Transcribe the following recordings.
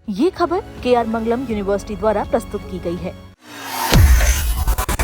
ये खबर KR मंगलम university द्वारा प्रस्तुत की गई है।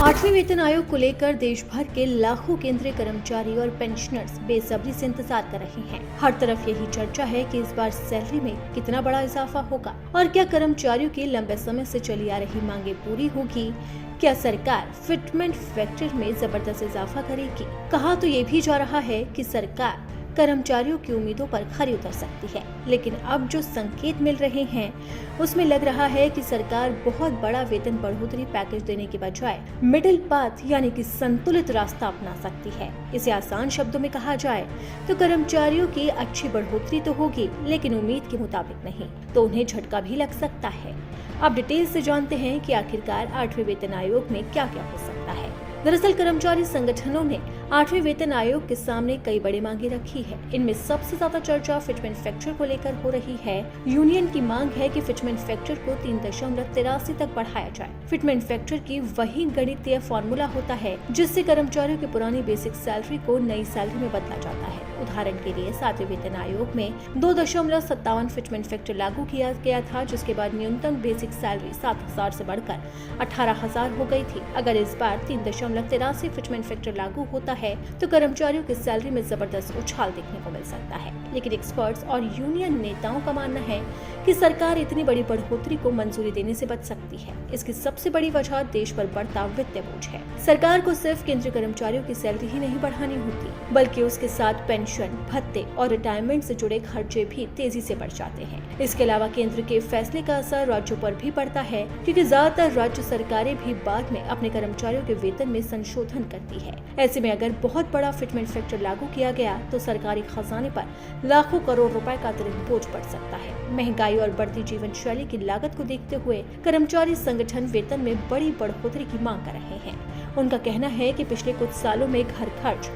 8वें वेतन आयोग को लेकर देश भर के लाखों केंद्रीय कर्मचारी और पेंशनर्स बेसब्री से इंतजार कर रहे हैं। हर तरफ यही चर्चा है कि इस बार सैलरी में कितना बड़ा इजाफा होगा और क्या कर्मचारियों की लंबे समय से चली आ रही मांगे पूरी होगी। क्या सरकार फिटमेंट फैक्टर में जबरदस्त इजाफा करेगी। कहा तो ये भी जा रहा है कि सरकार कर्मचारियों की उम्मीदों पर खरी उतर सकती है, लेकिन अब जो संकेत मिल रहे हैं उसमें लग रहा है कि सरकार बहुत बड़ा वेतन बढ़ोतरी पैकेज देने के बजाय मिडिल पाथ यानी कि संतुलित रास्ता अपना सकती है। इसे आसान शब्दों में कहा जाए तो कर्मचारियों की अच्छी बढ़ोतरी तो होगी, लेकिन उम्मीद के मुताबिक नहीं, तो उन्हें झटका भी लग सकता है। अब डिटेल से जानते हैं कि आखिरकार 8वें वेतन आयोग में क्या क्या हो सकता है। दरअसल कर्मचारी संगठनों ने 8वें वेतन आयोग के सामने कई बड़ी मांगे रखी है। इनमें सबसे ज्यादा चर्चा फिटमेंट फैक्टर को लेकर हो रही है। यूनियन की मांग है कि फिटमेंट फैक्टर को 3.83 तक बढ़ाया जाए। फिटमेंट फैक्टर की वही गणितीय फॉर्मूला होता है जिससे कर्मचारियों की पुरानी बेसिक सैलरी को नई सैलरी में बदला जाता है। उदाहरण के लिए 7वें वेतन आयोग में 2.57 फिटमेंट फैक्टर लागू किया गया था, जिसके बाद न्यूनतम बेसिक सैलरी 7,000 से बढ़कर 18,000 हो गई थी। अगर इस बार 3.83 फिटमेंट फैक्टर लागू होता है तो कर्मचारियों की सैलरी में जबरदस्त उछाल देखने को मिल सकता है। लेकिन एक्सपर्ट्स और यूनियन नेताओं का मानना है कि सरकार इतनी बड़ी बढ़ोतरी को मंजूरी देने से बच सकती है। इसकी सबसे बड़ी वजह देश पर बढ़ता वित्तीय बोझ है। सरकार को सिर्फ केंद्रीय कर्मचारियों की सैलरी ही नहीं बढ़ानी होती, बल्कि उसके साथ पेंशन, भत्ते और रिटायरमेंट से जुड़े खर्चे भी तेजी से बढ़ जाते हैं। इसके अलावा केंद्र के फैसले का असर राज्यों पर भी पड़ता है, क्योंकि ज्यादातर राज्य सरकारें भी बाद में अपने कर्मचारियों के वेतन में संशोधन करती है। ऐसे में अगर बहुत बड़ा फिटमेंट फैक्टर लागू किया गया तो सरकारी खजाने पर लाखों करोड़ रुपए का अतिरिक्त बोझ पड़ सकता है। महंगाई और बढ़ती जीवन शैली की लागत को देखते हुए कर्मचारी संगठन वेतन में बड़ी बढ़ोतरी की मांग कर रहे हैं। उनका कहना है कि पिछले कुछ सालों में घर खर्च,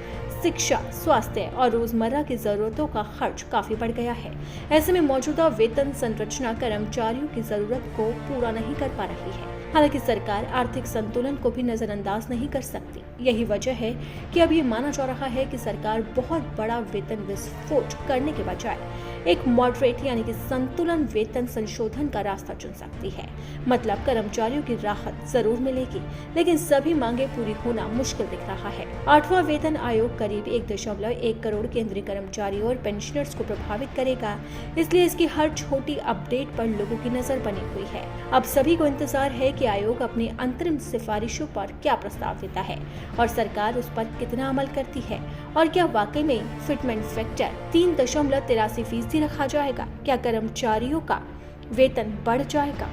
शिक्षा, स्वास्थ्य और रोजमर्रा की जरूरतों का खर्च काफी बढ़ गया है। ऐसे में मौजूदा वेतन संरचना कर्मचारियों की जरूरत को पूरा नहीं कर पा रही है। हालांकि सरकार आर्थिक संतुलन को भी नजरअंदाज नहीं कर सकती। यही वजह है कि अब ये माना जा रहा है कि सरकार बहुत बड़ा वेतन विस्फोट करने के बजाय एक मॉडरेट यानी कि संतुलन वेतन संशोधन का रास्ता चुन सकती है। मतलब कर्मचारियों की राहत जरूर मिलेगी, लेकिन सभी मांगे पूरी होना मुश्किल दिख रहा है। 8वां वेतन आयोग करीब 1.1 करोड़ केंद्रीय कर्मचारियों और पेंशनर्स को प्रभावित करेगा, इसलिए इसकी हर छोटी अपडेट पर लोगों की नजर बनी हुई है। अब सभी को इंतजार है कि आयोग अपनी अंतरिम सिफारिशों पर क्या प्रस्ताव देता है और सरकार उस पर कितना अमल करती है, और क्या वाकई में फिटमेंट फैक्टर 3.83% रखा जाएगा। क्या कर्मचारियों का वेतन बढ़ जाएगा।